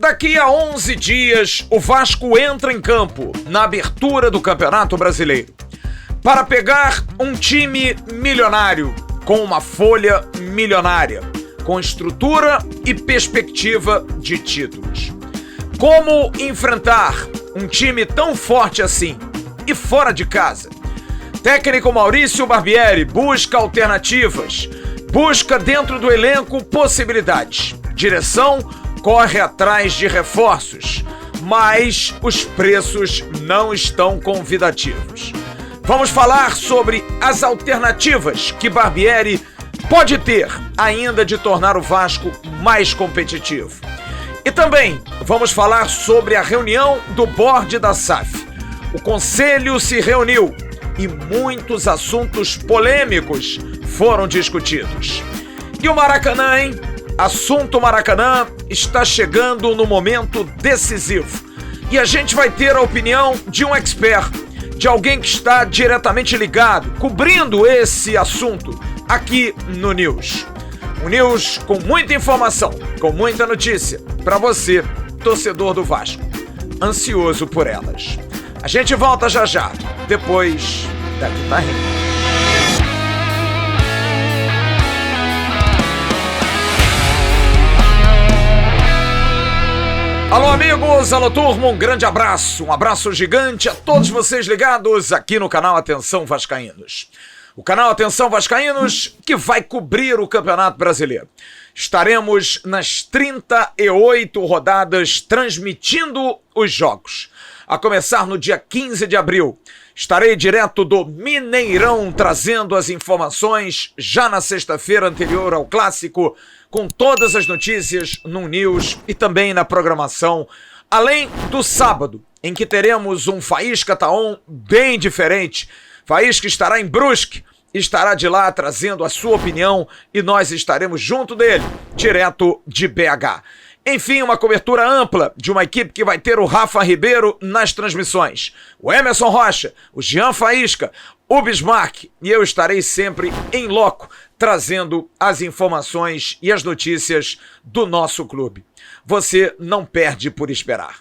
Daqui a 11 dias, o Vasco entra em campo na abertura do Campeonato Brasileiro para pegar um time milionário, com uma folha milionária, com estrutura e perspectiva de títulos. Como enfrentar um time tão forte assim e fora de casa? Técnico Maurício Barbieri busca alternativas, busca dentro do elenco possibilidades. Direção corre atrás de reforços, mas os preços não estão convidativos. Vamos falar sobre as alternativas que Barbieri pode ter ainda de tornar o Vasco mais competitivo. E também vamos falar sobre a reunião do board da SAF. O conselho se reuniu e muitos assuntos polêmicos foram discutidos. E o Maracanã, hein? Assunto Maracanã está chegando no momento decisivo. E a gente vai ter a opinião de um expert, de alguém que está diretamente ligado, cobrindo esse assunto aqui no News. Um News com muita informação, com muita notícia, para você, torcedor do Vasco, ansioso por elas. A gente volta já já, depois da guitarrinha. Alô amigos, alô turma, um grande abraço, um abraço gigante a todos vocês ligados aqui no canal Atenção Vascaínos. O canal Atenção Vascaínos que vai cobrir o Campeonato Brasileiro. Estaremos nas 38 rodadas transmitindo os jogos. A começar no dia 15 de abril, estarei direto do Mineirão trazendo as informações já na sexta-feira anterior ao Clássico, com todas as notícias no News e também na programação, além do sábado, em que teremos um Faísca Taon bem diferente. Faísca estará em Brusque, estará de lá trazendo a sua opinião e nós estaremos junto dele, direto de BH. Enfim, uma cobertura ampla de uma equipe que vai ter o Rafa Ribeiro nas transmissões, o Emerson Rocha, o Jean Faísca, o Bismarck, e eu estarei sempre em loco, trazendo as informações e as notícias do nosso clube. Você não perde por esperar.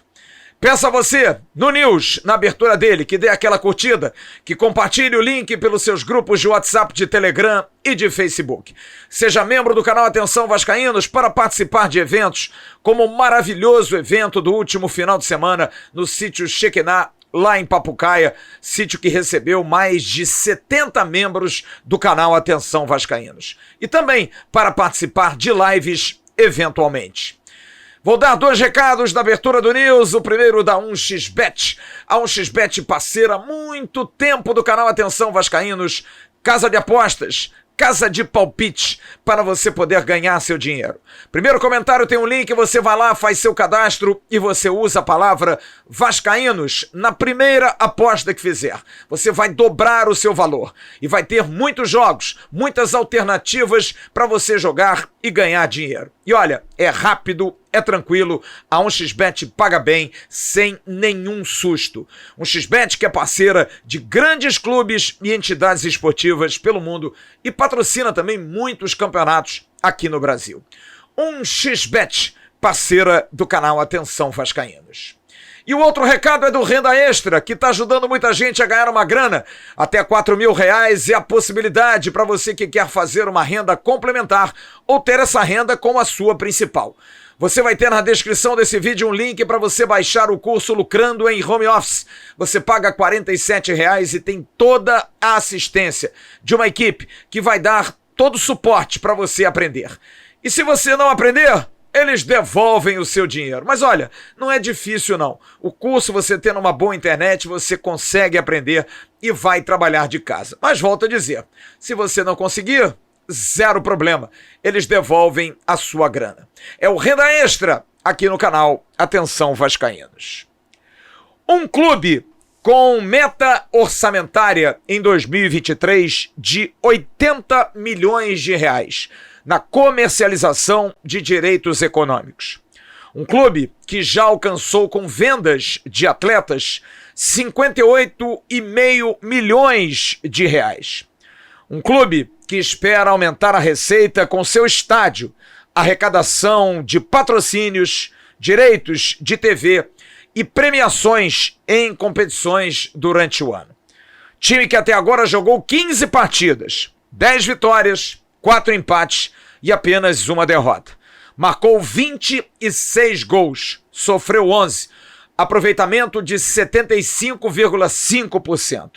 Peço a você, no News, na abertura dele, que dê aquela curtida, que compartilhe o link pelos seus grupos de WhatsApp, de Telegram e de Facebook. Seja membro do canal Atenção Vascaínos para participar de eventos, como o maravilhoso evento do último final de semana no sítio Shekinah, lá em Papucaia, sítio que recebeu mais de 70 membros do canal Atenção Vascaínos. E também para participar de lives eventualmente. Vou dar 2 recados da abertura do News. O primeiro da 1xBet. A 1xBet parceira há muito tempo do canal Atenção Vascaínos. Casa de apostas, casa de palpite, para você poder ganhar seu dinheiro. Primeiro comentário tem um link, você vai lá, faz seu cadastro e você usa a palavra Vascaínos na primeira aposta que fizer. Você vai dobrar o seu valor e vai ter muitos jogos, muitas alternativas para você jogar e ganhar dinheiro. E olha, é rápido, é tranquilo, a 1xBet paga bem, sem nenhum susto. 1xBet que é parceira de grandes clubes e entidades esportivas pelo mundo e patrocina também muitos campeonatos aqui no Brasil. 1xBet, parceira do canal Atenção Vascaínos. E o outro recado é do Renda Extra, que está ajudando muita gente a ganhar uma grana. Até R$4.000 é a possibilidade para você que quer fazer uma renda complementar ou ter essa renda como a sua principal. Você vai ter na descrição desse vídeo um link para você baixar o curso Lucrando em Home Office. Você paga R$47 e tem toda a assistência de uma equipe que vai dar todo o suporte para você aprender. E se você não aprender, eles devolvem o seu dinheiro. Mas olha, não é difícil não. O curso, você tendo uma boa internet, você consegue aprender e vai trabalhar de casa. Mas volto a dizer, se você não conseguir, zero problema. Eles devolvem a sua grana. É o Renda Extra aqui no canal Atenção Vascaínos. Um clube com meta orçamentária em 2023 de R$80 milhões na comercialização de direitos econômicos. Um clube que já alcançou com vendas de atletas R$58,5 milhões. Um clube que espera aumentar a receita com seu estádio, arrecadação de patrocínios, direitos de TV e premiações em competições durante o ano. Time que até agora jogou 15 partidas, 10 vitórias, 4 empates e apenas uma derrota. Marcou 26 gols, sofreu 11, aproveitamento de 75,5%.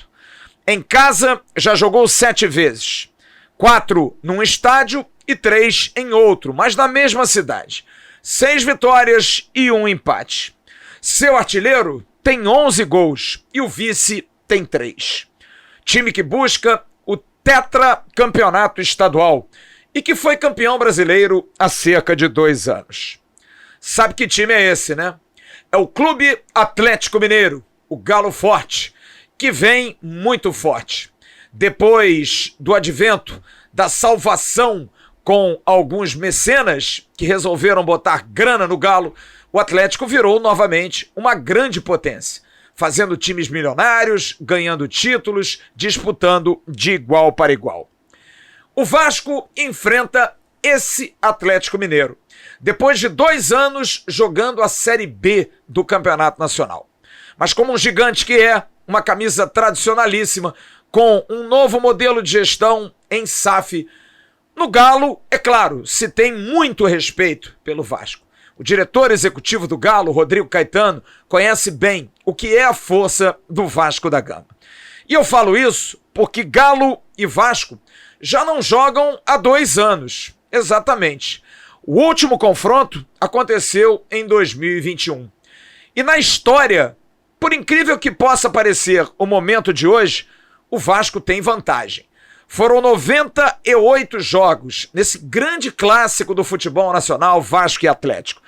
Em casa, já jogou 7 vezes, 4 num estádio e 3 em outro, mas na mesma cidade. 6 vitórias e 1 empate. Seu artilheiro tem 11 gols e o vice tem 3. Time que busca o tetracampeonato estadual e que foi campeão brasileiro há cerca de 2 anos. Sabe que time é esse, né? É o Clube Atlético Mineiro, o Galo Forte, que vem muito forte. Depois do advento da salvação com alguns mecenas que resolveram botar grana no Galo, o Atlético virou novamente uma grande potência, fazendo times milionários, ganhando títulos, disputando de igual para igual. O Vasco enfrenta esse Atlético Mineiro, depois de 2 anos jogando a Série B do Campeonato Nacional. Mas como um gigante que é, uma camisa tradicionalíssima, com um novo modelo de gestão em SAF, no Galo, é claro, se tem muito respeito pelo Vasco. O diretor executivo do Galo, Rodrigo Caetano, conhece bem o que é a força do Vasco da Gama. E eu falo isso porque Galo e Vasco já não jogam há 2 anos, exatamente. O último confronto aconteceu em 2021. E na história, por incrível que possa parecer o momento de hoje, o Vasco tem vantagem. Foram 98 jogos nesse grande clássico do futebol nacional, Vasco e Atlético.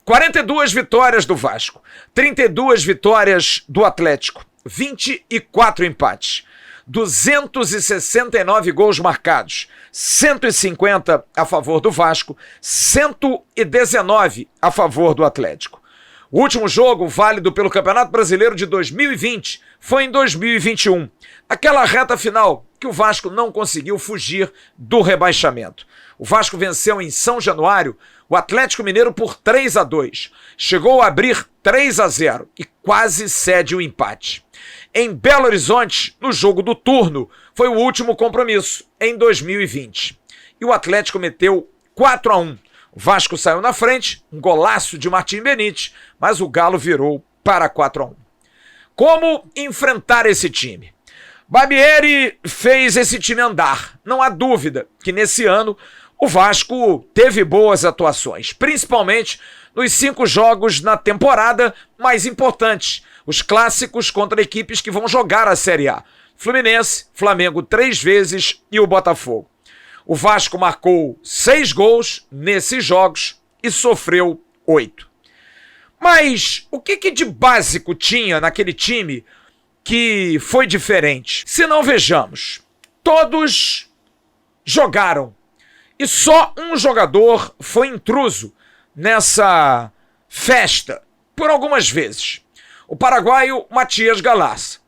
42 vitórias do Vasco, 32 vitórias do Atlético, 24 empates, 269 gols marcados, 150 a favor do Vasco, 119 a favor do Atlético. O último jogo válido pelo Campeonato Brasileiro de 2020 foi em 2021, aquela reta final que o Vasco não conseguiu fugir do rebaixamento. O Vasco venceu em São Januário o Atlético Mineiro por 3-2, chegou a abrir 3-0 e quase cede o empate. Em Belo Horizonte, no jogo do turno, foi o último compromisso, em 2020. E o Atlético meteu 4-1. O Vasco saiu na frente, um golaço de Martim Benítez, mas o Galo virou para 4-1. Como enfrentar esse time? Barbieri fez esse time andar. Não há dúvida que nesse ano o Vasco teve boas atuações, principalmente nos 5 jogos na temporada mais importantes, os clássicos contra equipes que vão jogar a Série A. Fluminense, Flamengo 3 vezes e o Botafogo. O Vasco marcou 6 gols nesses jogos e sofreu 8. Mas o que de básico tinha naquele time que foi diferente? Se não, vejamos, todos jogaram e só um jogador foi intruso nessa festa por algumas vezes. O paraguaio Matias Galaz.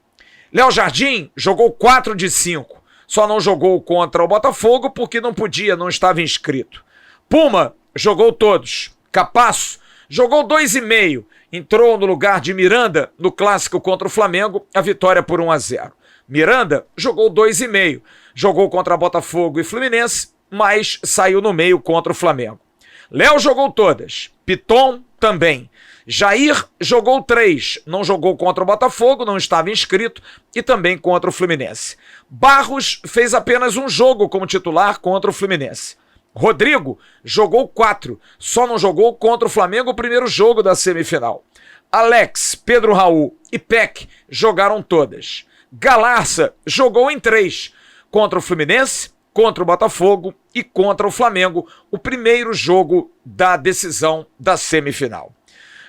Léo Jardim jogou 4 de 5. Só não jogou contra o Botafogo porque não podia, não estava inscrito. Puma jogou todos. Capasso jogou 2,5. Entrou no lugar de Miranda no clássico contra o Flamengo, a vitória por 1-0. Miranda jogou 2,5. Jogou contra Botafogo e Fluminense, mas saiu no meio contra o Flamengo. Léo jogou todas. Piton também. Jair jogou 3, não jogou contra o Botafogo, não estava inscrito, e também contra o Fluminense. Barros fez apenas um jogo como titular contra o Fluminense. Rodrigo jogou 4, só não jogou contra o Flamengo o primeiro jogo da semifinal. Alex, Pedro Raul e Peck jogaram todas. Galarça jogou em 3, contra o Fluminense, contra o Botafogo e contra o Flamengo, o primeiro jogo da decisão da semifinal.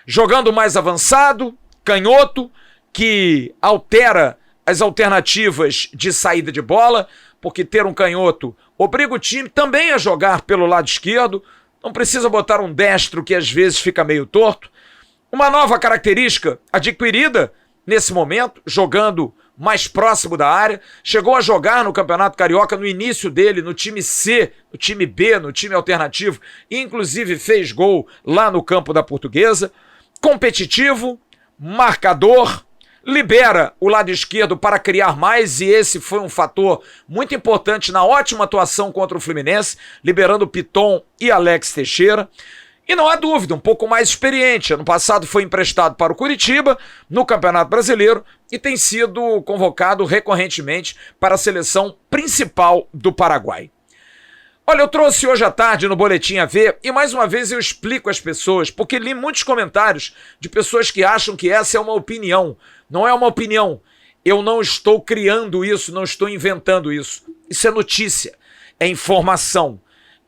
Jogando mais avançado, canhoto, que altera as alternativas de saída de bola, porque ter um canhoto obriga o time também a jogar pelo lado esquerdo, não precisa botar um destro que às vezes fica meio torto. Uma nova característica adquirida nesse momento, jogando mais próximo da área, chegou a jogar no Campeonato Carioca no início dele, no time C, no time B, no time alternativo, e inclusive fez gol lá no campo da Portuguesa. Competitivo, marcador, libera o lado esquerdo para criar mais, e esse foi um fator muito importante na ótima atuação contra o Fluminense, liberando Piton e Alex Teixeira. E não há dúvida, um pouco mais experiente. Ano passado foi emprestado para o Curitiba no Campeonato Brasileiro e tem sido convocado recorrentemente para a seleção principal do Paraguai. Olha, eu trouxe hoje à tarde no Boletim AV e mais uma vez eu explico às pessoas, porque li muitos comentários de pessoas que acham que essa é uma opinião. Não é uma opinião. Eu não estou criando isso, não estou inventando isso. Isso é notícia, é informação,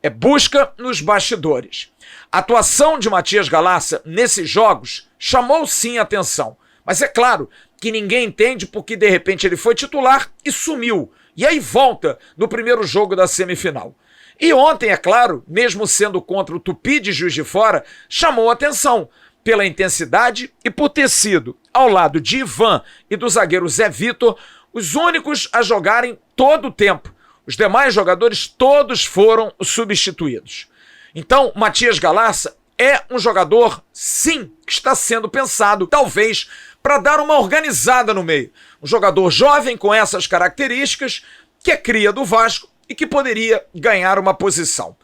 é busca nos bastidores. A atuação de Matias Galarça nesses jogos chamou sim a atenção, mas é claro que ninguém entende porque de repente ele foi titular e sumiu, e aí volta no primeiro jogo da semifinal. E ontem, é claro, mesmo sendo contra o Tupi de Juiz de Fora, chamou a atenção pela intensidade e por ter sido, ao lado de Ivan e do zagueiro Zé Vitor, os únicos a jogarem todo o tempo. Os demais jogadores todos foram substituídos. Então, Matias Galarça é um jogador, sim, que está sendo pensado, talvez, para dar uma organizada no meio. Um jogador jovem com essas características, que é cria do Vasco e que poderia ganhar uma posição.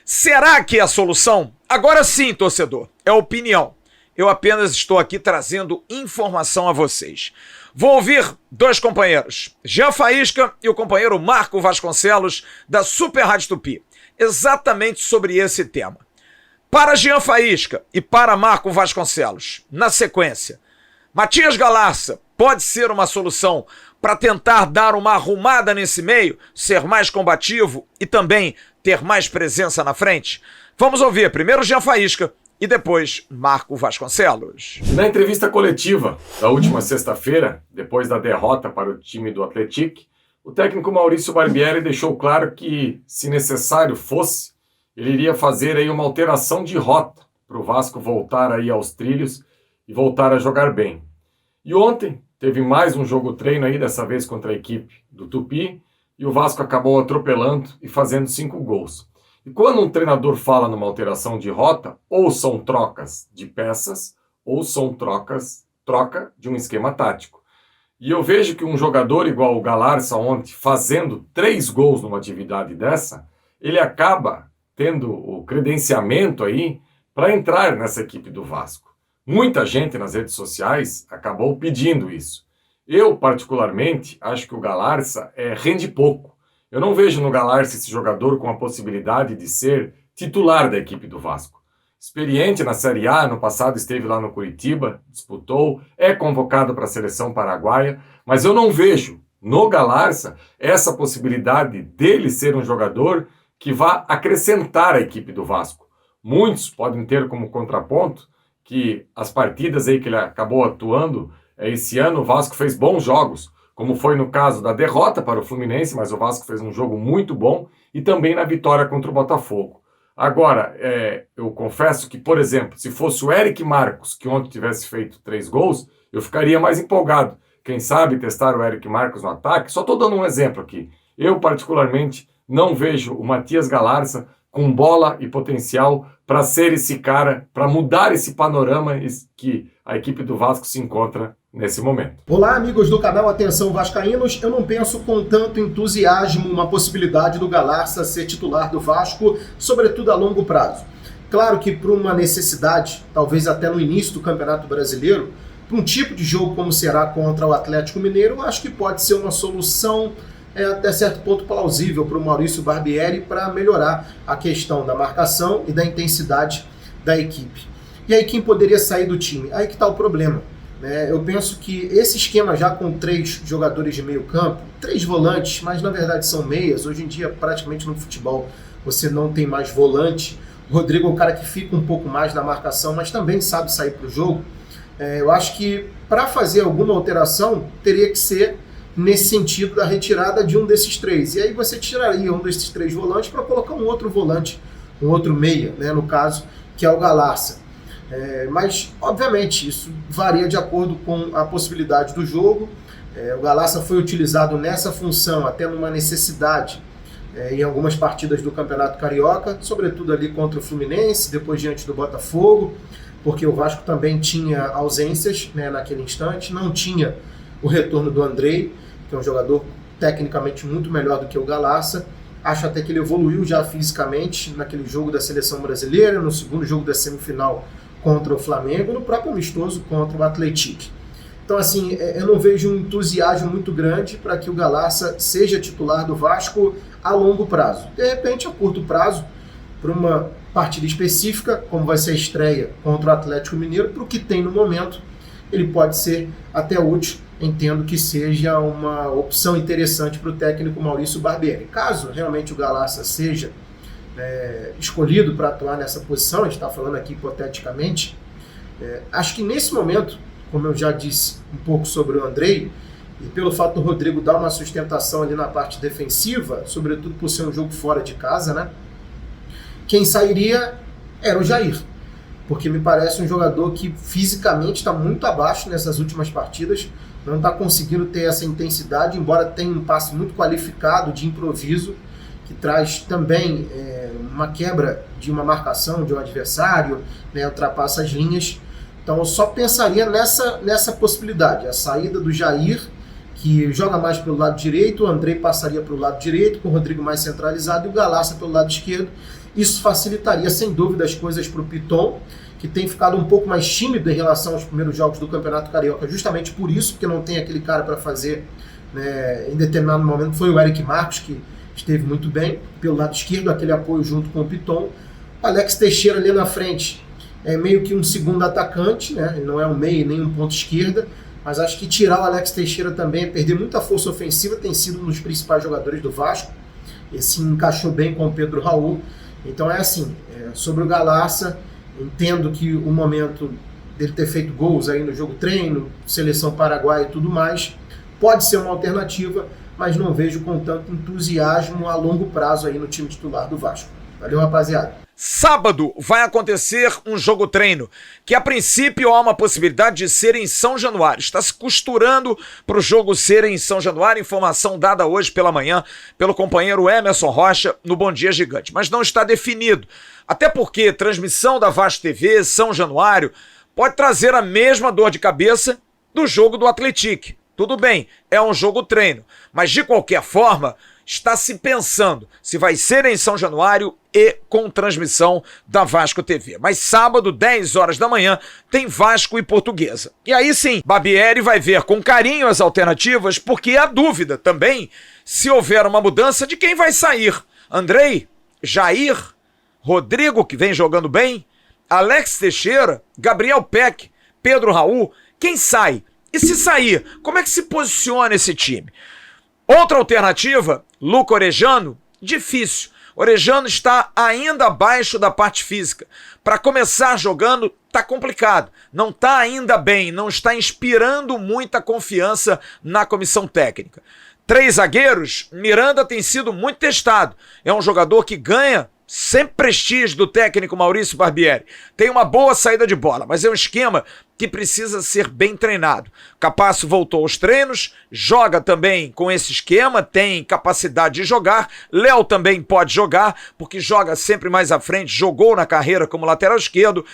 Será que é a solução? Agora sim, torcedor, é opinião. Eu apenas estou aqui trazendo informação a vocês. Vou ouvir dois companheiros, Jean Faísca e o companheiro Marco Vasconcelos, da Super Rádio Tupi, exatamente sobre esse tema. Para Jean Faísca e para Marco Vasconcelos, na sequência, Matias Galarça pode ser uma solução para tentar dar uma arrumada nesse meio, ser mais combativo e também ter mais presença na frente? Vamos ouvir primeiro Jean Faísca e depois Marco Vasconcelos. Na entrevista coletiva da última sexta-feira, depois da derrota para o time do Atlético, o técnico Maurício Barbieri deixou claro que, se necessário fosse, ele iria fazer aí uma alteração de rota para o Vasco voltar aí aos trilhos e voltar a jogar bem. E ontem teve mais um jogo treino aí, dessa vez contra a equipe do Tupi, e o Vasco acabou atropelando e fazendo 5 gols. E quando um treinador fala numa alteração de rota, ou são trocas de peças, ou são troca de um esquema tático. E eu vejo que um jogador igual o Galarça ontem, fazendo 3 gols numa atividade dessa, ele acaba tendo o credenciamento aí para entrar nessa equipe do Vasco. Muita gente nas redes sociais acabou pedindo isso. Eu, particularmente, acho que o Galarça rende pouco. Eu não vejo no Galarça esse jogador com a possibilidade de ser titular da equipe do Vasco. Experiente na Série A, no passado esteve lá no Curitiba, disputou, é convocado para a seleção paraguaia, mas eu não vejo no Galarça essa possibilidade dele ser um jogador que vá acrescentar a equipe do Vasco. Muitos podem ter como contraponto que as partidas aí que ele acabou atuando, esse ano o Vasco fez bons jogos, como foi no caso da derrota para o Fluminense, mas o Vasco fez um jogo muito bom, e também na vitória contra o Botafogo. Agora, eu confesso que, por exemplo, se fosse o Eric Marcos, que ontem tivesse feito 3 gols, eu ficaria mais empolgado. Quem sabe testar o Eric Marcos no ataque? Só estou dando um exemplo aqui. Eu, particularmente, não vejo o Matias Galarça com bola e potencial para ser esse cara, para mudar esse panorama que a equipe do Vasco se encontra nesse momento. Olá, amigos do canal Atenção Vascaínos. Eu não penso com tanto entusiasmo uma possibilidade do Galarça ser titular do Vasco, sobretudo a longo prazo. Claro que por uma necessidade, talvez até no início do Campeonato Brasileiro, para um tipo de jogo como será contra o Atlético Mineiro, eu acho que pode ser uma solução até certo ponto plausível para o Maurício Barbieri para melhorar a questão da marcação e da intensidade da equipe. E aí quem poderia sair do time? Aí que está o problema. Eu penso que esse esquema já com 3 jogadores de meio campo, 3 volantes, mas na verdade são meias, hoje em dia praticamente no futebol você não tem mais volante. O Rodrigo é um cara que fica um pouco mais na marcação, mas também sabe sair para o jogo. Eu acho que para fazer alguma alteração teria que ser nesse sentido da retirada de um desses 3. E aí você tiraria um desses 3 volantes para colocar um outro volante, um outro meia, no caso, que é o Galarça. Mas, obviamente, isso varia de acordo com a possibilidade do jogo. O Galaça foi utilizado nessa função até numa necessidade em algumas partidas do Campeonato Carioca, sobretudo ali contra o Fluminense, depois diante do Botafogo, porque o Vasco também tinha ausências, né, naquele instante, não tinha o retorno do Andrei, que é um jogador tecnicamente muito melhor do que o Galaça. Acho até que ele evoluiu já fisicamente naquele jogo da seleção brasileira, no segundo jogo da semifinal contra o Flamengo, no próprio amistoso contra o Atlético. Então, assim, eu não vejo um entusiasmo muito grande para que o Galaça seja titular do Vasco a longo prazo. De repente, a curto prazo, para uma partida específica, como vai ser a estreia contra o Atlético Mineiro, para o que tem no momento, ele pode ser até útil. Entendo que seja uma opção interessante para o técnico Maurício Barbieri. Caso realmente o Galaça seja escolhido para atuar nessa posição, a gente está falando aqui hipoteticamente, acho que nesse momento, como eu já disse um pouco sobre o Andrei, e pelo fato do Rodrigo dar uma sustentação ali na parte defensiva, sobretudo por ser um jogo fora de casa, né? Quem sairia era o Jair, porque me parece um jogador que fisicamente está muito abaixo nessas últimas partidas, não está conseguindo ter essa intensidade, embora tenha um passe muito qualificado de improviso, que traz também uma quebra de uma marcação de um adversário, né, ultrapassa as linhas. Então eu só pensaria nessa possibilidade, a saída do Jair, que joga mais pelo lado direito, o Andrei passaria para o lado direito, com o Rodrigo mais centralizado e o Galaça pelo lado esquerdo. Isso facilitaria sem dúvida as coisas para o Piton, que tem ficado um pouco mais tímido em relação aos primeiros jogos do Campeonato Carioca, justamente por isso, porque não tem aquele cara para fazer, né, em determinado momento. Foi o Eric Marcos, que esteve muito bem pelo lado esquerdo, aquele apoio junto com o Piton. O Alex Teixeira ali na frente é meio que um segundo atacante, né? Ele não é um meio nem um ponto esquerda, mas acho que tirar o Alex Teixeira também é perder muita força ofensiva, tem sido um dos principais jogadores do Vasco, esse encaixou bem com o Pedro Raul. Então é assim, sobre o Galaça, entendo que o momento dele ter feito gols aí no jogo treino, seleção paraguaia e tudo mais, pode ser uma alternativa, mas não vejo com tanto entusiasmo a longo prazo aí no time titular do Vasco. Valeu, rapaziada. Sábado vai acontecer um jogo treino, que a princípio há uma possibilidade de ser em São Januário. Está se costurando para o jogo ser em São Januário, informação dada hoje pela manhã pelo companheiro Emerson Rocha no Bom Dia Gigante, mas não está definido. Até porque transmissão da Vasco TV, São Januário, pode trazer a mesma dor de cabeça do jogo do Atlético. Tudo bem, é um jogo treino, mas de qualquer forma, está se pensando se vai ser em São Januário e com transmissão da Vasco TV. Mas sábado, 10 horas da manhã, tem Vasco e Portuguesa. E aí sim, Barbieri vai ver com carinho as alternativas, porque há dúvida também se houver uma mudança de quem vai sair. Andrei, Jair, Rodrigo, que vem jogando bem, Alex Teixeira, Gabriel Peck, Pedro Raul, quem sai? E se sair, como é que se posiciona esse time? Outra alternativa, Luca Orejano, difícil. Orejano está ainda abaixo da parte física. Para começar jogando, tá complicado. Não está ainda bem, não está inspirando muita confiança na comissão técnica. 3 zagueiros, Miranda tem sido muito testado. É um jogador que ganha sempre prestígio do técnico Maurício Barbieri. Tem uma boa saída de bola, mas é um esquema que precisa ser bem treinado. Capasso voltou aos treinos, joga também com esse esquema, tem capacidade de jogar. Léo também pode jogar, porque joga sempre mais à frente, jogou na carreira como lateral esquerdo.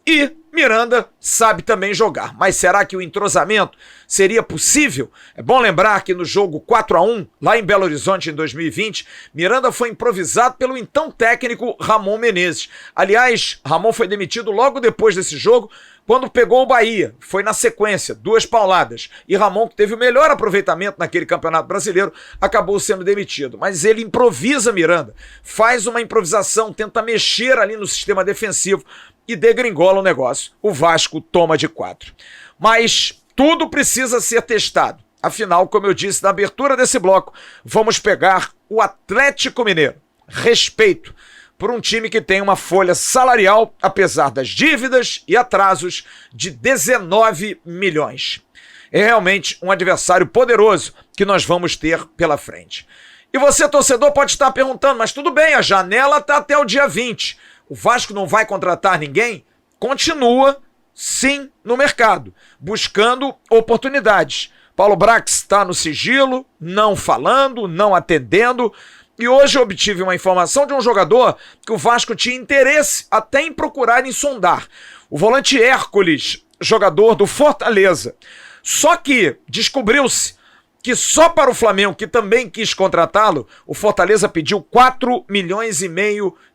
E Miranda sabe também jogar. Mas será que o entrosamento seria possível? É bom lembrar que no jogo 4-1, lá em Belo Horizonte em 2020, Miranda foi improvisado pelo então técnico Ramon Menezes. Aliás, Ramon foi demitido logo depois desse jogo, quando pegou o Bahia. Foi na sequência, 2 pauladas. E Ramon, que teve o melhor aproveitamento naquele Campeonato Brasileiro, acabou sendo demitido. Mas ele improvisa Miranda, faz uma improvisação, tenta mexer ali no sistema defensivo e degringola o negócio. O Vasco toma de 4. Mas tudo precisa ser testado. Afinal, como eu disse na abertura desse bloco, vamos pegar o Atlético Mineiro. Respeito por um time que tem uma folha salarial, apesar das dívidas e atrasos, de 19 milhões. É realmente um adversário poderoso que nós vamos ter pela frente. E você, torcedor, pode estar perguntando, mas tudo bem, a janela está até o dia 20. O Vasco não vai contratar ninguém? Continua, sim, no mercado, buscando oportunidades. Paulo Brax está no sigilo, não falando, não atendendo. E hoje eu obtive uma informação de um jogador que o Vasco tinha interesse até em procurar em sondar. O volante Hércules, jogador do Fortaleza. Só que descobriu-se que só para o Flamengo, que também quis contratá-lo, o Fortaleza pediu 4,5 milhões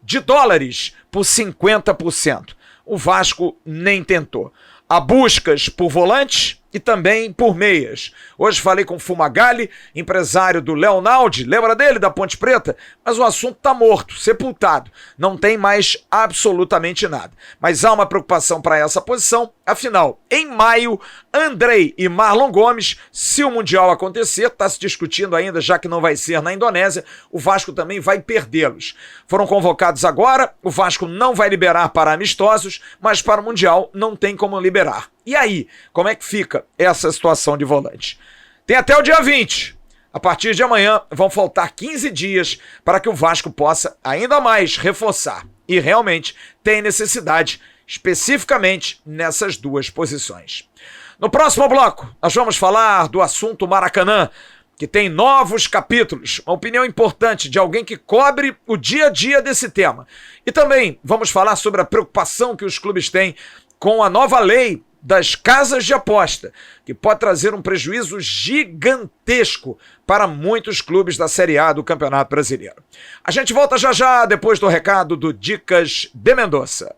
de dólares por 50%. O Vasco nem tentou. Há buscas por volantes e também por meias. Hoje falei com o Fumagalli, empresário do Leonaldi, lembra dele, da Ponte Preta? Mas o assunto está morto, sepultado. Não tem mais absolutamente nada. Mas há uma preocupação para essa posição. Afinal, em maio, Andrei e Marlon Gomes, se o Mundial acontecer, está se discutindo ainda, já que não vai ser na Indonésia, o Vasco também vai perdê-los. Foram convocados agora, o Vasco não vai liberar para amistosos, mas para o Mundial não tem como liberar. E aí, como é que fica essa situação de volante? Tem até o dia 20. A partir de amanhã vão faltar 15 dias para que o Vasco possa ainda mais reforçar. E realmente tem necessidade, especificamente nessas duas posições. No próximo bloco, nós vamos falar do assunto Maracanã, que tem novos capítulos, uma opinião importante de alguém que cobre o dia a dia desse tema. E também vamos falar sobre a preocupação que os clubes têm com a nova lei das casas de aposta, que pode trazer um prejuízo gigantesco para muitos clubes da Série A do Campeonato Brasileiro. A gente volta já já, depois do recado do Dicas de Mendonça.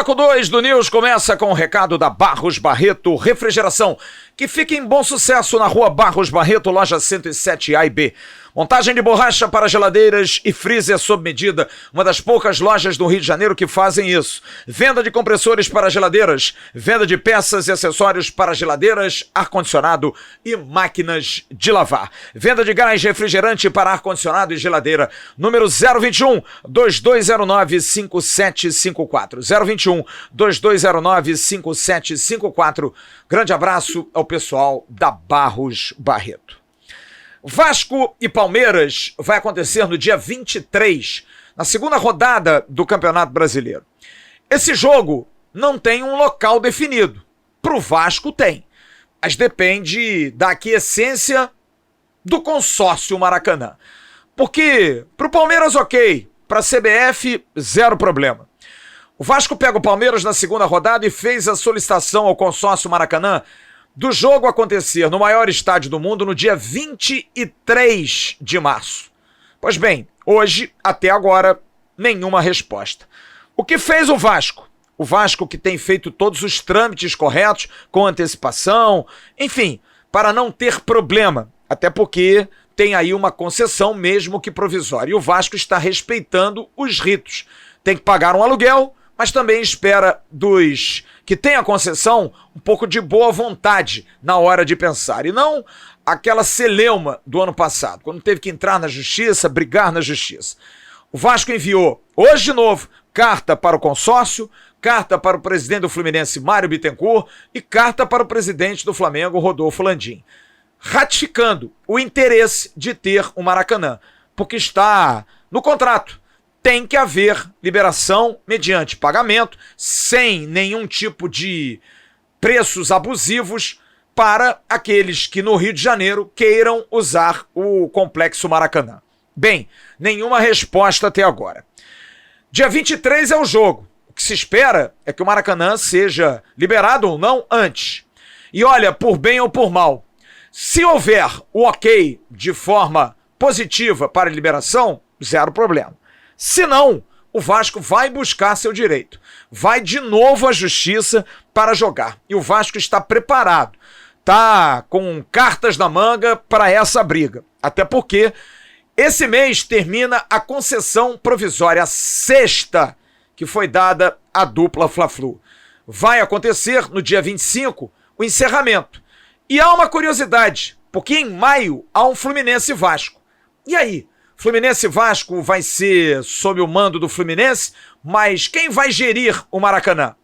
Bloco 2 do News começa com o recado da Barros Barreto Refrigeração, que fica em Bom Sucesso na rua Barros Barreto, loja 107A e B. Montagem de borracha para geladeiras e freezer sob medida, uma das poucas lojas do Rio de Janeiro que fazem isso. Venda de compressores para geladeiras, venda de peças e acessórios para geladeiras, ar-condicionado e máquinas de lavar. Venda de gás refrigerante para ar-condicionado e geladeira. Número 021-2209-5754. 021-2209-5754. Grande abraço ao pessoal da Barros Barreto. Vasco e Palmeiras vai acontecer no dia 23, na segunda rodada do Campeonato Brasileiro. Esse jogo não tem um local definido. Pro Vasco tem, mas depende da aquiescência do consórcio Maracanã. Porque pro Palmeiras ok, pra CBF zero problema. O Vasco pega o Palmeiras na segunda rodada e fez a solicitação ao consórcio Maracanã do jogo acontecer no maior estádio do mundo no dia 23 de março. Pois bem, hoje, até agora, nenhuma resposta. O que fez o Vasco? O Vasco que tem feito todos os trâmites corretos, com antecipação, enfim, para não ter problema, até porque tem aí uma concessão mesmo que provisória. E o Vasco está respeitando os ritos. Tem que pagar um aluguel, mas também espera dos que têm a concessão um pouco de boa vontade na hora de pensar. E não aquela celeuma do ano passado, quando teve que entrar na justiça, brigar na justiça. O Vasco enviou, hoje de novo, carta para o consórcio, carta para o presidente do Fluminense, Mário Bittencourt, e carta para o presidente do Flamengo, Rodolfo Landim, ratificando o interesse de ter o Maracanã, porque está no contrato. Tem que haver liberação mediante pagamento, sem nenhum tipo de preços abusivos para aqueles que no Rio de Janeiro queiram usar o Complexo Maracanã. Bem, nenhuma resposta até agora. Dia 23 é o jogo. O que se espera é que o Maracanã seja liberado ou não antes. E olha, por bem ou por mal, se houver o ok de forma positiva para a liberação, zero problema. Se não, o Vasco vai buscar seu direito. Vai de novo à justiça para jogar. E o Vasco está preparado. Está com cartas na manga para essa briga. Até porque esse mês termina a concessão provisória, a sexta que foi dada à dupla Fla-Flu. Vai acontecer no dia 25 o encerramento. E há uma curiosidade, porque em maio há um Fluminense e Vasco. E aí? Fluminense e Vasco vai ser sob o mando do Fluminense, mas quem vai gerir o Maracanã?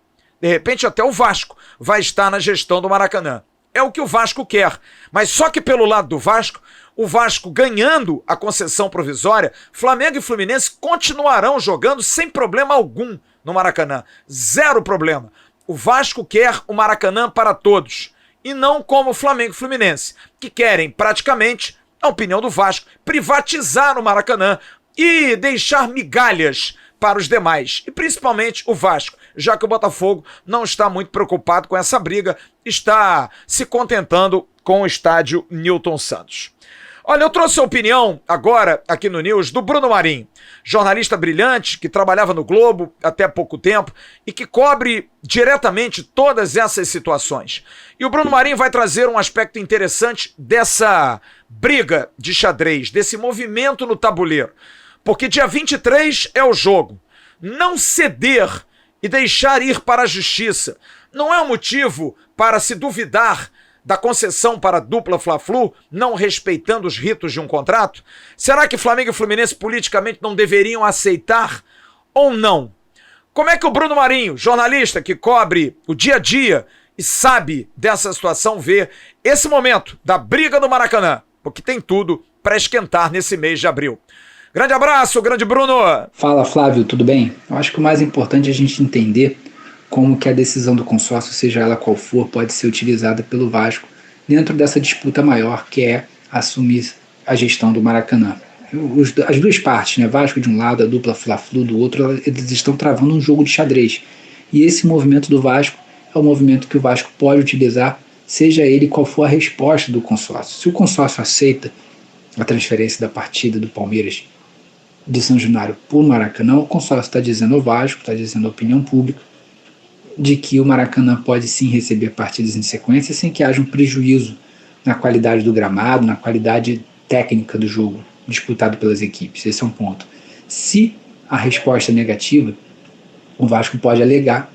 De repente até o Vasco vai estar na gestão do Maracanã. É o que o Vasco quer, mas só que pelo lado do Vasco, o Vasco ganhando a concessão provisória, Flamengo e Fluminense continuarão jogando sem problema algum no Maracanã. Zero problema. O Vasco quer o Maracanã para todos, e não como o Flamengo e Fluminense, que querem praticamente, na opinião do Vasco, privatizar o Maracanã e deixar migalhas para os demais, e principalmente o Vasco, já que o Botafogo não está muito preocupado com essa briga, está se contentando com o estádio Newton Santos. Olha, eu trouxe a opinião agora aqui no News do Bruno Marinho, jornalista brilhante que trabalhava no Globo até pouco tempo e que cobre diretamente todas essas situações. E o Bruno Marinho vai trazer um aspecto interessante dessa briga de xadrez, desse movimento no tabuleiro. Porque dia 23 é o jogo. Não ceder e deixar ir para a justiça não é um motivo para se duvidar da concessão para a dupla Fla-Flu, não respeitando os ritos de um contrato? Será que Flamengo e Fluminense politicamente não deveriam aceitar ou não? Como é que o Bruno Marinho, jornalista que cobre o dia a dia e sabe dessa situação, vê esse momento da briga do Maracanã? Porque tem tudo para esquentar nesse mês de abril. Grande abraço, grande Bruno! Fala, Flávio, tudo bem? Eu acho que o mais importante é a gente entender como que a decisão do consórcio, seja ela qual for, pode ser utilizada pelo Vasco dentro dessa disputa maior, que é assumir a gestão do Maracanã. As duas partes, né, Vasco de um lado, a dupla Fla-Flu do outro, eles estão travando um jogo de xadrez. E esse movimento do Vasco é o movimento que o Vasco pode utilizar, seja ele qual for a resposta do consórcio. Se o consórcio aceita a transferência da partida do Palmeiras de São Januário para o Maracanã, o consórcio está dizendo ao Vasco, está dizendo à opinião pública, de que o Maracanã pode sim receber partidas em sequência sem que haja um prejuízo na qualidade do gramado, na qualidade técnica do jogo disputado pelas equipes. Esse é um ponto. Se a resposta é negativa, o Vasco pode alegar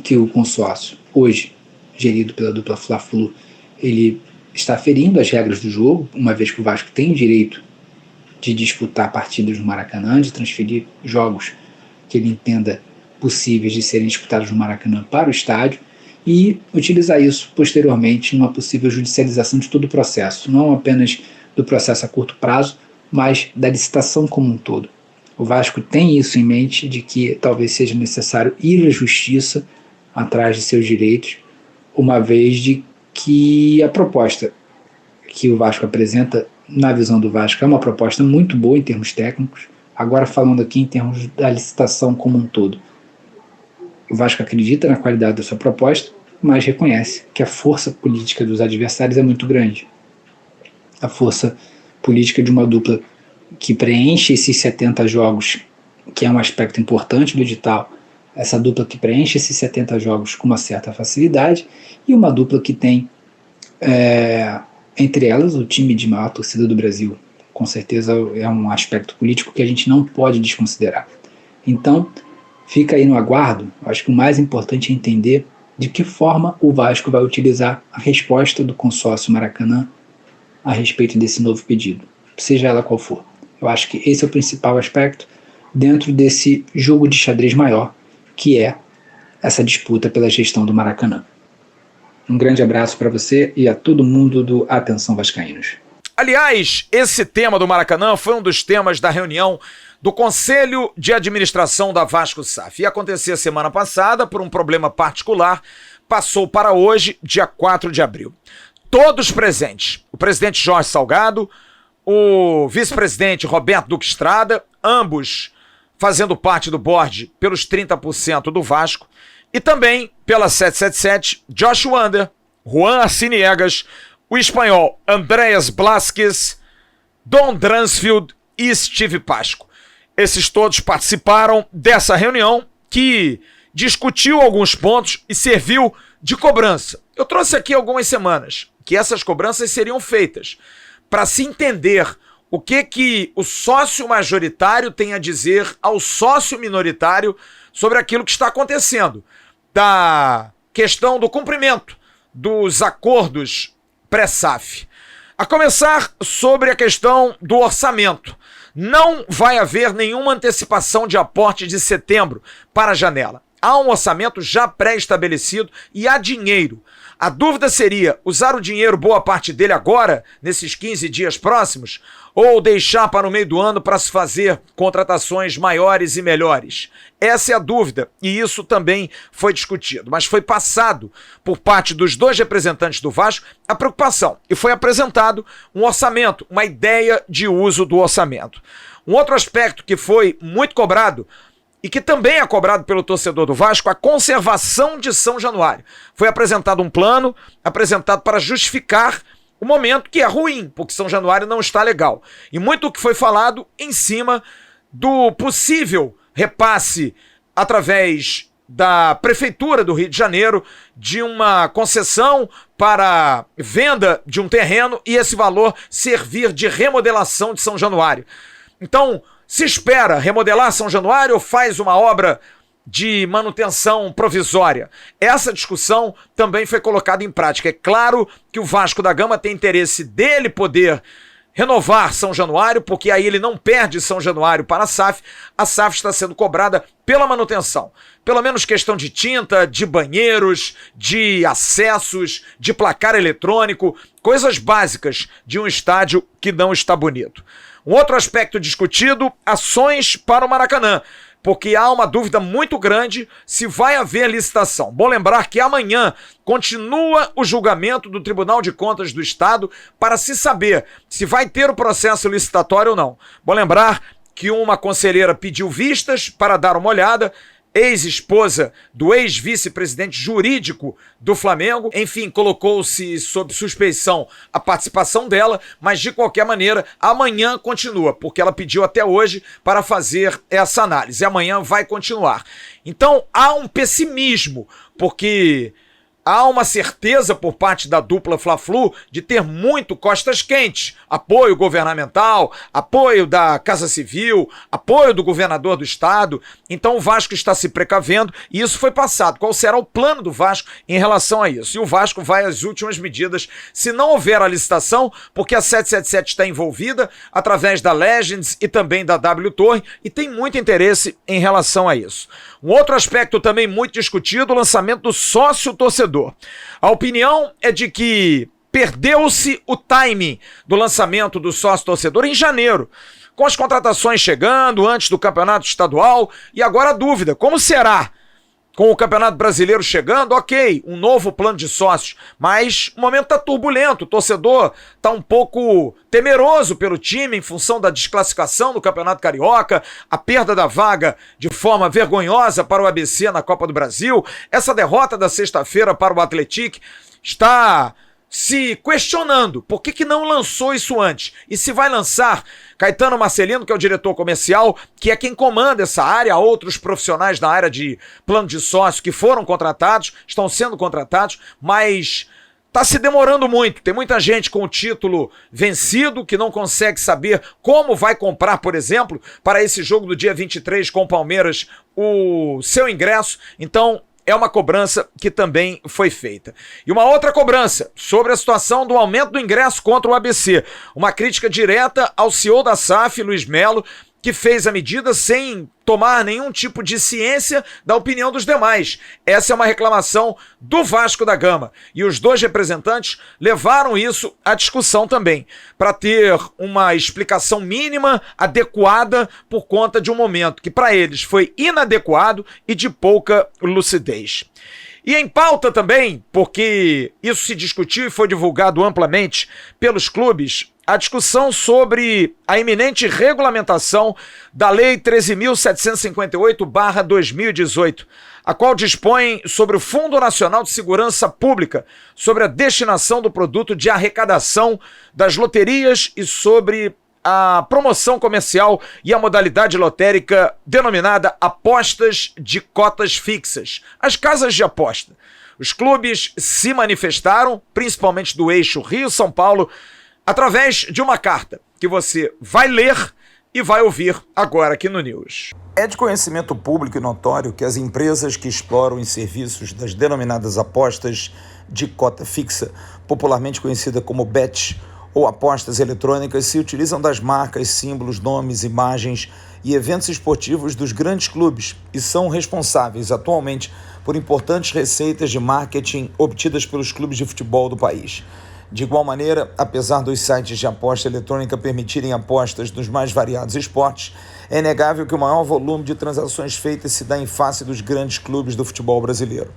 que o consórcio, hoje gerido pela dupla Fla-Flu, ele está ferindo as regras do jogo, uma vez que o Vasco tem o direito de disputar partidas no Maracanã, de transferir jogos que ele entenda possíveis de serem disputados no Maracanã para o estádio e utilizar isso posteriormente numa possível judicialização de todo o processo, não apenas do processo a curto prazo, mas da licitação como um todo. O Vasco tem isso em mente, de que talvez seja necessário ir à justiça atrás de seus direitos, uma vez de que a proposta que o Vasco apresenta, na visão do Vasco, é uma proposta muito boa em termos técnicos. Agora falando aqui em termos da licitação como um todo, o Vasco acredita na qualidade da sua proposta, mas reconhece que a força política dos adversários é muito grande. A força política de uma dupla que preenche esses 70 jogos, que é um aspecto importante do edital, essa dupla que preenche esses 70 jogos com uma certa facilidade, e uma dupla que tem, entre elas, o time de maior torcida do Brasil. Com certeza é um aspecto político que a gente não pode desconsiderar. Então, fica aí no aguardo. Acho que o mais importante é entender de que forma o Vasco vai utilizar a resposta do consórcio Maracanã a respeito desse novo pedido, seja ela qual for. Eu acho que esse é o principal aspecto dentro desse jogo de xadrez maior, que é essa disputa pela gestão do Maracanã. Um grande abraço para você e a todo mundo do Atenção Vascaínos. Aliás, esse tema do Maracanã foi um dos temas da reunião do Conselho de Administração da Vasco SAF. Ia acontecer semana passada, por um problema particular, passou para hoje, dia 4 de abril. Todos presentes, o presidente Jorge Salgado, o vice-presidente Roberto Duque Estrada, ambos fazendo parte do board pelos 30% do Vasco, e também pela 777, Josh Wander, Juan Arciniegas, o espanhol Andreas Blasquez, Don Dransfield e Steve Pasco. Esses todos participaram dessa reunião que discutiu alguns pontos e serviu de cobrança. Eu trouxe aqui algumas semanas que essas cobranças seriam feitas para se entender o que o sócio majoritário tem a dizer ao sócio minoritário sobre aquilo que está acontecendo, da questão do cumprimento dos acordos pré-SAF. A começar sobre a questão do orçamento. Não vai haver nenhuma antecipação de aporte de setembro para a janela. Há um orçamento já pré-estabelecido e há dinheiro. A dúvida seria usar o dinheiro, boa parte dele agora, nesses 15 dias próximos, ou deixar para o meio do ano para se fazer contratações maiores e melhores. Essa é a dúvida e isso também foi discutido, mas foi passado por parte dos dois representantes do Vasco a preocupação e foi apresentado um orçamento, uma ideia de uso do orçamento. Um outro aspecto que foi muito cobrado e que também é cobrado pelo torcedor do Vasco, a conservação de São Januário. Foi apresentado um plano, apresentado para justificar o momento que é ruim, porque São Januário não está legal. E muito o que foi falado em cima do possível repasse através da Prefeitura do Rio de Janeiro de uma concessão para venda de um terreno e esse valor servir de remodelação de São Januário. Então, se espera remodelar São Januário ou faz uma obra de manutenção provisória? Essa discussão também foi colocada em prática. É claro que o Vasco da Gama tem interesse dele poder renovar São Januário, porque aí ele não perde São Januário para a SAF. A SAF está sendo cobrada pela manutenção. Pelo menos questão de tinta, de banheiros, de acessos, de placar eletrônico, coisas básicas de um estádio que não está bonito. Um outro aspecto discutido, ações para o Maracanã, porque há uma dúvida muito grande se vai haver licitação. Bom lembrar que amanhã continua o julgamento do Tribunal de Contas do Estado para se saber se vai ter o processo licitatório ou não. Bom lembrar que uma conselheira pediu vistas para dar uma olhada, ex-esposa do ex-vice-presidente jurídico do Flamengo. Enfim, colocou-se sob suspeição a participação dela, mas de qualquer maneira, amanhã continua, porque ela pediu até hoje para fazer essa análise. Amanhã vai continuar. Então, há um pessimismo, porque há uma certeza por parte da dupla Fla-Flu de ter muito costas quentes, apoio governamental, apoio da Casa Civil, apoio do governador do estado. Então o Vasco está se precavendo e isso foi passado. Qual será o plano do Vasco em relação a isso? E o Vasco vai às últimas medidas se não houver a licitação, porque a 777 está envolvida através da Legends e também da W Torre e tem muito interesse em relação a isso. Um outro aspecto também muito discutido, o lançamento do sócio-torcedor. A opinião é de que perdeu-se o timing do lançamento do sócio-torcedor em janeiro, com as contratações chegando antes do campeonato estadual, e agora a dúvida, como será? Com o Campeonato Brasileiro chegando, ok, um novo plano de sócios, mas o momento está turbulento, o torcedor está um pouco temeroso pelo time em função da desclassificação do Campeonato Carioca, a perda da vaga de forma vergonhosa para o ABC na Copa do Brasil, essa derrota da sexta-feira para o Atlético está se questionando por que não lançou isso antes. E se vai lançar, Caetano Marcelino, que é o diretor comercial, que é quem comanda essa área, outros profissionais da área de plano de sócio que foram contratados, estão sendo contratados, mas está se demorando muito. Tem muita gente com o título vencido que não consegue saber como vai comprar, por exemplo, para esse jogo do dia 23 com o Palmeiras, o seu ingresso. Então, é uma cobrança que também foi feita. E uma outra cobrança sobre a situação do aumento do ingresso contra o ABC. Uma crítica direta ao CEO da SAF, Luiz Melo, que fez a medida sem tomar nenhum tipo de ciência da opinião dos demais. Essa é uma reclamação do Vasco da Gama. E os dois representantes levaram isso à discussão também, para ter uma explicação mínima, adequada, por conta de um momento que para eles foi inadequado e de pouca lucidez. E em pauta também, porque isso se discutiu e foi divulgado amplamente pelos clubes, a discussão sobre a iminente regulamentação da Lei 13.758/2018, a qual dispõe sobre o Fundo Nacional de Segurança Pública, sobre a destinação do produto de arrecadação das loterias e sobre a promoção comercial e a modalidade lotérica denominada apostas de cotas fixas, as casas de aposta. Os clubes se manifestaram, principalmente do eixo Rio-São Paulo, através de uma carta que você vai ler e vai ouvir agora aqui no News. É de conhecimento público e notório que as empresas que exploram os serviços das denominadas apostas de cota fixa, popularmente conhecida como bet ou apostas eletrônicas, se utilizam das marcas, símbolos, nomes, imagens e eventos esportivos dos grandes clubes e são responsáveis atualmente por importantes receitas de marketing obtidas pelos clubes de futebol do país. De igual maneira, apesar dos sites de aposta eletrônica permitirem apostas nos mais variados esportes, é inegável que o maior volume de transações feitas se dá em face dos grandes clubes do futebol brasileiro.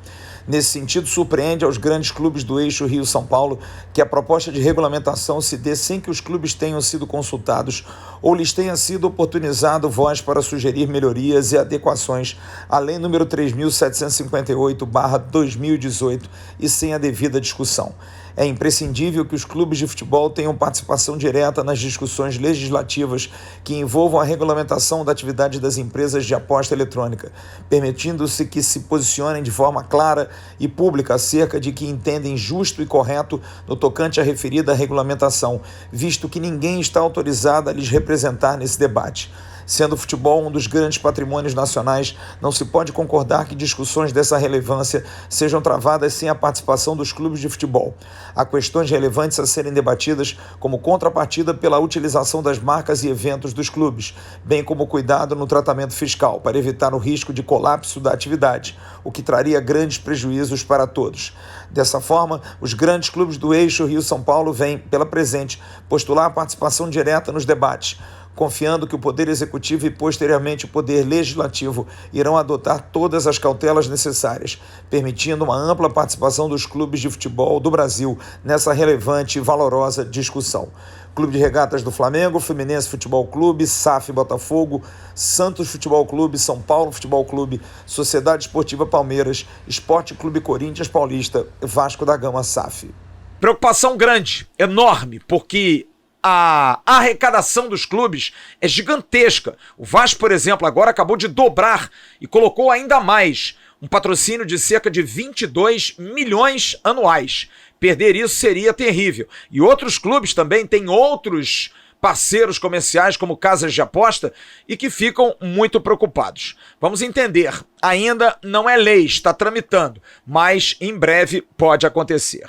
Nesse sentido, surpreende aos grandes clubes do eixo Rio-São Paulo que a proposta de regulamentação se dê sem que os clubes tenham sido consultados ou lhes tenha sido oportunizado voz para sugerir melhorias e adequações à Lei nº 3.758/2018 e sem a devida discussão. É imprescindível que os clubes de futebol tenham participação direta nas discussões legislativas que envolvam a regulamentação da atividade das empresas de aposta eletrônica, permitindo-se que se posicionem de forma clara e pública acerca de que entendem justo e correto no tocante à referida regulamentação, visto que ninguém está autorizado a lhes representar nesse debate. Sendo o futebol um dos grandes patrimônios nacionais, não se pode concordar que discussões dessa relevância sejam travadas sem a participação dos clubes de futebol. Há questões relevantes a serem debatidas, como contrapartida pela utilização das marcas e eventos dos clubes, bem como cuidado no tratamento fiscal, para evitar o risco de colapso da atividade, o que traria grandes prejuízos para todos. Dessa forma, os grandes clubes do eixo Rio-São Paulo vêm, pela presente, postular a participação direta nos debates, confiando que o Poder Executivo e, posteriormente, o Poder Legislativo irão adotar todas as cautelas necessárias, permitindo uma ampla participação dos clubes de futebol do Brasil nessa relevante e valorosa discussão. Clube de Regatas do Flamengo, Fluminense Futebol Clube, SAF Botafogo, Santos Futebol Clube, São Paulo Futebol Clube, Sociedade Esportiva Palmeiras, Esporte Clube Corinthians Paulista, Vasco da Gama SAF. Preocupação grande, enorme, porque a arrecadação dos clubes é gigantesca. O Vasco, por exemplo, agora acabou de dobrar e colocou ainda mais, um patrocínio de cerca de 22 milhões anuais. Perder isso seria terrível. E outros clubes também têm outros parceiros comerciais como casas de aposta e que ficam muito preocupados. Vamos entender, ainda não é lei, está tramitando, mas em breve pode acontecer.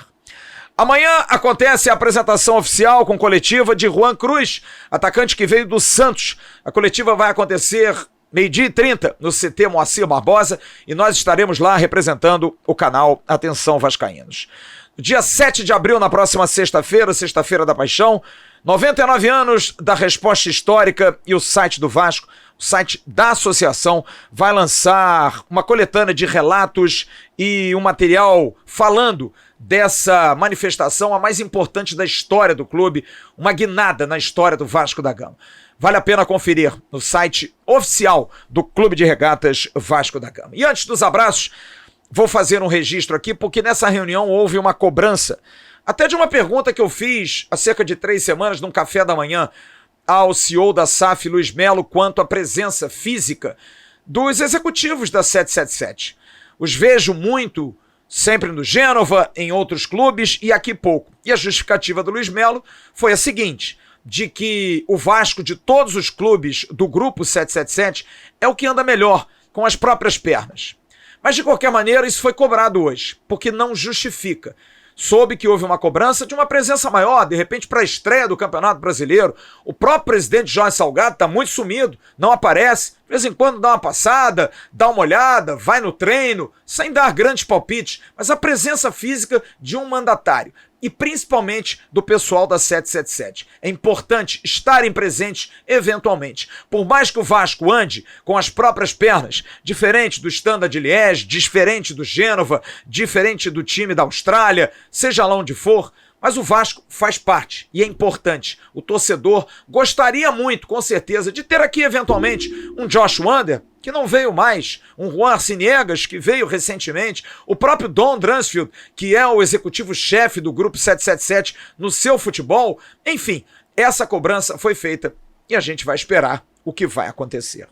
Amanhã acontece a apresentação oficial com coletiva de Juan Cruz, atacante que veio do Santos. A coletiva vai acontecer 12h30 no CT Moacir Barbosa e nós estaremos lá representando o canal Atenção Vascaínos. No dia 7 de abril, na próxima sexta-feira, Sexta-feira da Paixão, 99 anos da resposta histórica e o site do Vasco, o site da associação, vai lançar uma coletânea de relatos e um material falando dessa manifestação, a mais importante da história do clube, uma guinada na história do Vasco da Gama. Vale a pena conferir no site oficial do Clube de Regatas Vasco da Gama. E antes dos abraços, vou fazer um registro aqui, porque nessa reunião houve uma cobrança, até de uma pergunta que eu fiz há cerca de 3 semanas, num café da manhã, ao CEO da SAF, Luiz Melo, quanto à presença física dos executivos da 777. Os vejo muito sempre no Gênova, em outros clubes e aqui pouco. E a justificativa do Luiz Melo foi a seguinte, de que o Vasco de todos os clubes do grupo 777 é o que anda melhor, com as próprias pernas. Mas de qualquer maneira isso foi cobrado hoje, porque não justifica. soube que houve uma cobrança de uma presença maior, de repente para a estreia do Campeonato Brasileiro. O próprio presidente Jorge Salgado está muito sumido, não aparece. De vez em quando dá uma passada, dá uma olhada, vai no treino, sem dar grandes palpites, mas a presença física de um mandatário e principalmente do pessoal da 777. É importante estarem presentes eventualmente. Por mais que o Vasco ande com as próprias pernas, diferente do Standard de Liège, diferente do Gênova, diferente do time da Austrália, seja lá onde for, mas o Vasco faz parte e é importante. O torcedor gostaria muito, com certeza, de ter aqui eventualmente um Josh Wander, que não veio mais, um Juan Arciniegas, que veio recentemente, o próprio Don Dransfield, que é o executivo-chefe do Grupo 777 no seu futebol. Enfim, essa cobrança foi feita e a gente vai esperar o que vai acontecer.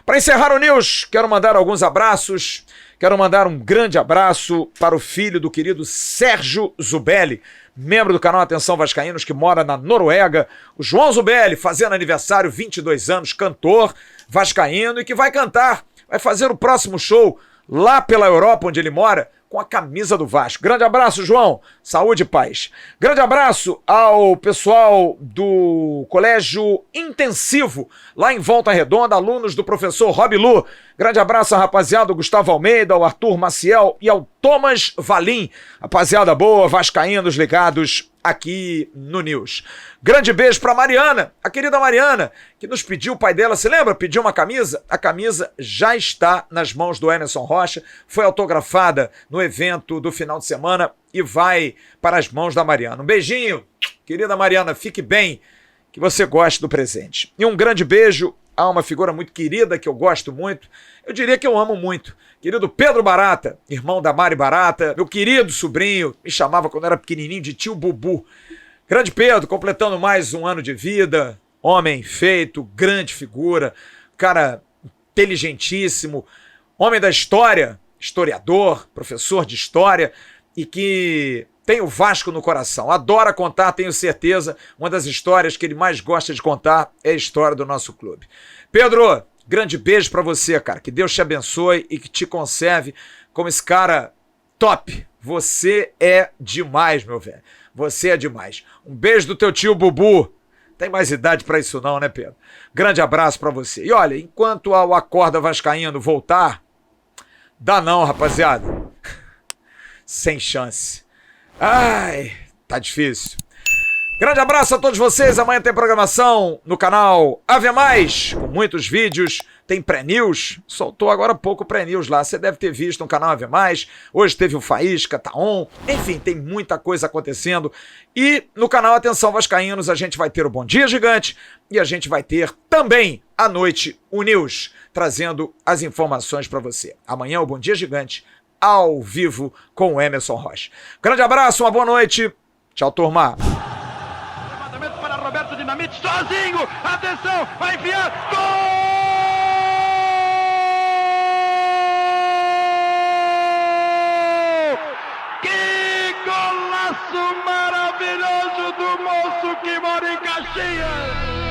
Para encerrar o News, quero mandar alguns abraços. Quero mandar um grande abraço para o filho do querido Sérgio Zubelli, membro do canal Atenção Vascaínos, que mora na Noruega. O João Zubelli, fazendo aniversário, 22 anos, cantor vascaíno e que vai cantar, vai fazer o próximo show lá pela Europa, onde ele mora, com a camisa do Vasco. Grande abraço, João. Saúde e paz. Grande abraço ao pessoal do Colégio Intensivo, lá em Volta Redonda, alunos do professor Rob Lu. Grande abraço, rapaziada, ao Gustavo Almeida, ao Arthur Maciel e ao Thomas Valim. Rapaziada boa, vascaínos ligados aqui no News. Grande beijo pra Mariana, a querida Mariana, que nos pediu, o pai dela, se lembra? Pediu uma camisa? A camisa já está nas mãos do Emerson Rocha, foi autografada no evento do final de semana e vai para as mãos da Mariana. Um beijinho, querida Mariana, fique bem, que você goste do presente. E um grande beijo a uma figura muito querida que eu gosto muito, eu diria que eu amo muito, querido Pedro Barata, irmão da Mari Barata, meu querido sobrinho, me chamava quando era pequenininho de tio Bubu. Grande Pedro, completando mais um ano de vida, homem feito, grande figura, cara inteligentíssimo, homem da história, historiador, professor de história e que tem o Vasco no coração, adora contar, tenho certeza, uma das histórias que ele mais gosta de contar é a história do nosso clube. Pedro, grande beijo pra você, cara, que Deus te abençoe e que te conserve como esse cara top. Você é demais, meu velho, você é demais. Um beijo do teu tio Bubu, tem mais idade pra isso não, né, Pedro? Grande abraço pra você. E olha, enquanto o Acorda Vascaíno voltar, dá não, rapaziada, sem chance. Ai, tá difícil. Grande abraço a todos vocês. Amanhã tem programação no canal Ave Mais, com muitos vídeos. Tem pré-news. Soltou agora há pouco pré-news lá. Você deve ter visto no canal Ave Mais. Hoje teve o Faísca, tá on. Enfim, tem muita coisa acontecendo. E no canal Atenção Vascaínos a gente vai ter o Bom Dia Gigante e a gente vai ter também à noite o News, trazendo as informações para você. Amanhã o Bom Dia Gigante ao vivo com o Emerson Rocha. Grande abraço, uma boa noite. Tchau, turma. Levantamento para Roberto Dinamite, sozinho. Atenção, vai enfiar. Gol! Que golaço maravilhoso do moço que mora em Caxias!